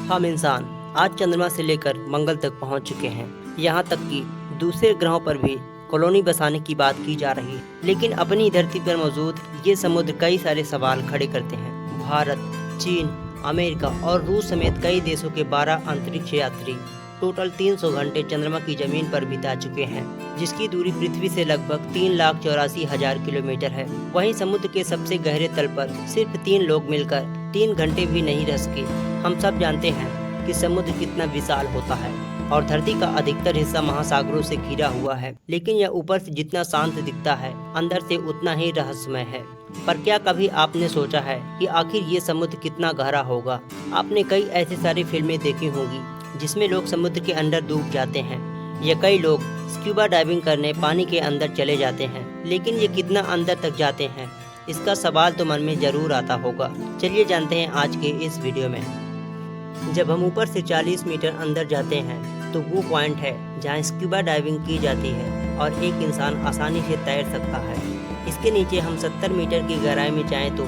हम इंसान आज चंद्रमा से लेकर मंगल तक पहुंच चुके हैं। यहाँ तक कि दूसरे ग्रहों पर भी कॉलोनी बसाने की बात की जा रही है, लेकिन अपनी धरती पर मौजूद ये समुद्र कई सारे सवाल खड़े करते हैं। भारत, चीन, अमेरिका और रूस समेत कई देशों के 12 अंतरिक्ष यात्री टोटल 300 घंटे चंद्रमा की जमीन पर बिता चुके हैं, जिसकी दूरी पृथ्वी से लगभग 3,84,000 किलोमीटर है। वहीं समुद्र के सबसे गहरे तल पर सिर्फ 3 लोग मिलकर 3 घंटे भी नहीं रह सके। हम सब जानते हैं कि समुद्र कितना विशाल होता है और धरती का अधिकतर हिस्सा महासागरों से घिरा हुआ है, लेकिन यह ऊपर से जितना शांत दिखता है, अंदर से उतना ही रहस्यमय है। पर क्या कभी आपने सोचा है कि आखिर ये समुद्र कितना गहरा होगा? आपने कई ऐसी सारी फिल्में देखी होंगी जिसमें लोग समुद्र के अंदर डूब जाते हैं, या कई लोग स्क्यूबा डाइविंग करने पानी के अंदर चले जाते हैं, लेकिन ये कितना अंदर तक जाते हैं, इसका सवाल तो मन में जरूर आता होगा। चलिए जानते हैं आज के इस वीडियो में। जब हम ऊपर से 40 मीटर अंदर जाते हैं तो वो पॉइंट है जहाँ स्क्यूबा डाइविंग की जाती है और एक इंसान आसानी से तैर सकता है। इसके नीचे हम 70 मीटर की गहराई में जाएं तो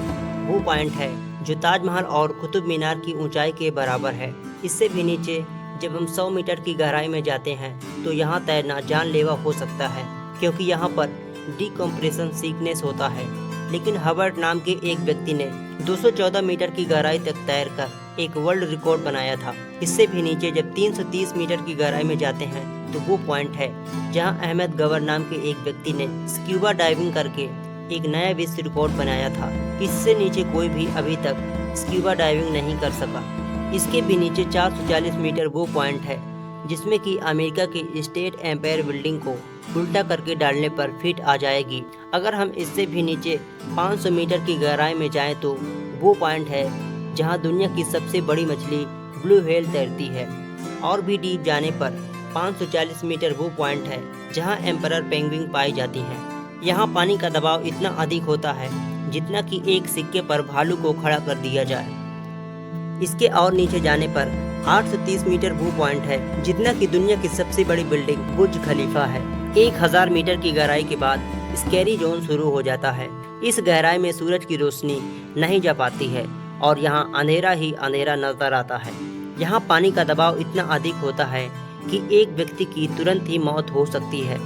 वो पॉइंट है जो ताजमहल और कुतुब मीनार की ऊंचाई के बराबर है। इससे भी नीचे जब हम 100 मीटर की गहराई में जाते हैं तो यहाँ तैरना जानलेवा हो सकता है, क्योंकि यहाँ पर डिकम्प्रेशन सीकनेस होता है। लेकिन हबर्ट नाम के एक व्यक्ति ने 214 मीटर की गहराई तक तैरकर एक वर्ल्ड रिकॉर्ड बनाया था। इससे भी नीचे जब 330 मीटर की गहराई में जाते हैं तो वो पॉइंट है जहां अहमद गवर नाम के एक व्यक्ति ने स्क्यूबा डाइविंग करके एक नया विश्व रिकॉर्ड बनाया था। इससे नीचे कोई भी अभी तक स्क्यूबा डाइविंग नहीं कर सका। इसके भी नीचे 440 मीटर वो पॉइंट है जिसमें कि अमेरिका की स्टेट एम्पायर बिल्डिंग को उल्टा करके डालने पर फिट आ जाएगी। अगर हम इससे भी नीचे 500 मीटर की गहराई में जाएं तो वो पॉइंट है जहां दुनिया की सबसे बड़ी मछली ब्लू व्हेल तैरती है। और भी डीप जाने पर 540 मीटर वो पॉइंट है जहां एम्परर पेंगुइन पाई जाती हैं। यहाँ पानी का दबाव इतना अधिक होता है जितना कि एक सिक्के पर भालू को खड़ा कर दिया जाए। इसके और नीचे जाने पर 830 मीटर वो पॉइंट है जितना कि दुनिया की सबसे बड़ी बिल्डिंग बुर्ज खलीफा है। 1000 मीटर की गहराई के बाद स्कैरी जोन शुरू हो जाता है। इस गहराई में सूरज की रोशनी नहीं जा पाती है और यहाँ अंधेरा ही अंधेरा नजर आता है। यहाँ पानी का दबाव इतना अधिक होता है कि एक व्यक्ति की तुरंत ही मौत हो सकती है।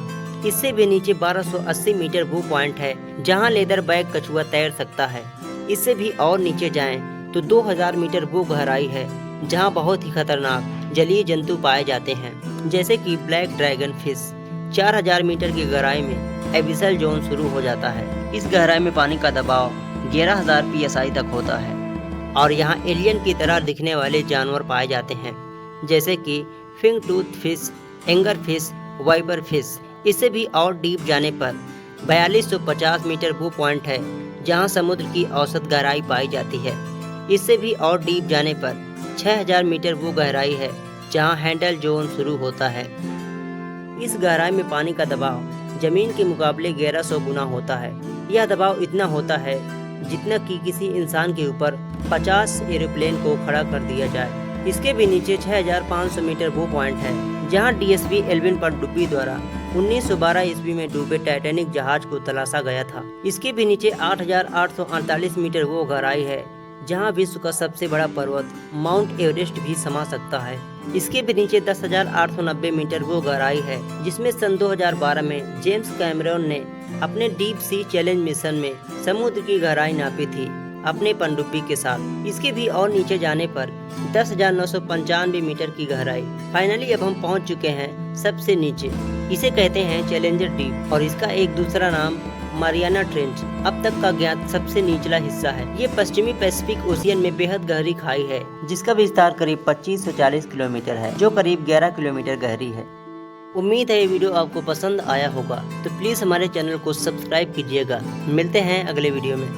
इससे भी नीचे 1280 मीटर वो पॉइंट है जहाँ लेदर बैग कछुआ तैर सकता है। इससे भी और नीचे जाएं तो 2000 मीटर वो गहराई है जहाँ बहुत ही खतरनाक जलीय जंतु पाए जाते हैं, जैसे कि ब्लैक ड्रैगन फिश। 4000 मीटर की गहराई में एबिसल जोन शुरू हो जाता है। इस गहराई में पानी का दबाव 11000 psi तक होता है और यहाँ एलियन की तरह दिखने वाले जानवर पाए जाते हैं, जैसे कि fang tooth fish, angler fish, viper fish. इससे भी और डीप जाने पर 4250 मीटर वो पॉइंट है जहाँ समुद्र की औसत गहराई पाई जाती है। इससे भी और डीप जाने पर 6000 मीटर वो गहराई है जहाँ हैंडल जोन शुरू होता है। इस गहराई में पानी का दबाव जमीन के मुकाबले 1100 गुना होता है। यह दबाव इतना होता है जितना कि किसी इंसान के ऊपर 50 एरोप्लेन को खड़ा कर दिया जाए। इसके भी नीचे 6500 मीटर वो पॉइंट है जहां DSV एल्विन पनडुब्बी द्वारा 1912 ईस्वी में डूबे टाइटैनिक जहाज को तलाशा गया था। इसके भी नीचे 8848 मीटर वो गहराई है जहां विश्व का सबसे बड़ा पर्वत माउंट एवरेस्ट भी समा सकता है। इसके भी नीचे 10,890 मीटर वो गहराई है जिसमें सन 2012 में जेम्स कैमरॉन ने अपने डीप सी चैलेंज मिशन में समुद्र की गहराई नापी थी अपने पनडुब्बी के साथ। इसके भी और नीचे जाने पर 10,995 मीटर की गहराई। फाइनली अब हम पहुंच चुके हैं सबसे नीचे। इसे कहते हैं चैलेंजर डीप और इसका एक दूसरा नाम मारियाना ट्रेंच अब तक का ज्ञात सबसे निचला हिस्सा है। ये पश्चिमी पैसिफिक ओशियन में बेहद गहरी खाई है जिसका विस्तार करीब 2540 किलोमीटर है, जो करीब 11 किलोमीटर गहरी है। उम्मीद है ये वीडियो आपको पसंद आया होगा, तो प्लीज हमारे चैनल को सब्सक्राइब कीजिएगा। मिलते हैं अगले वीडियो में।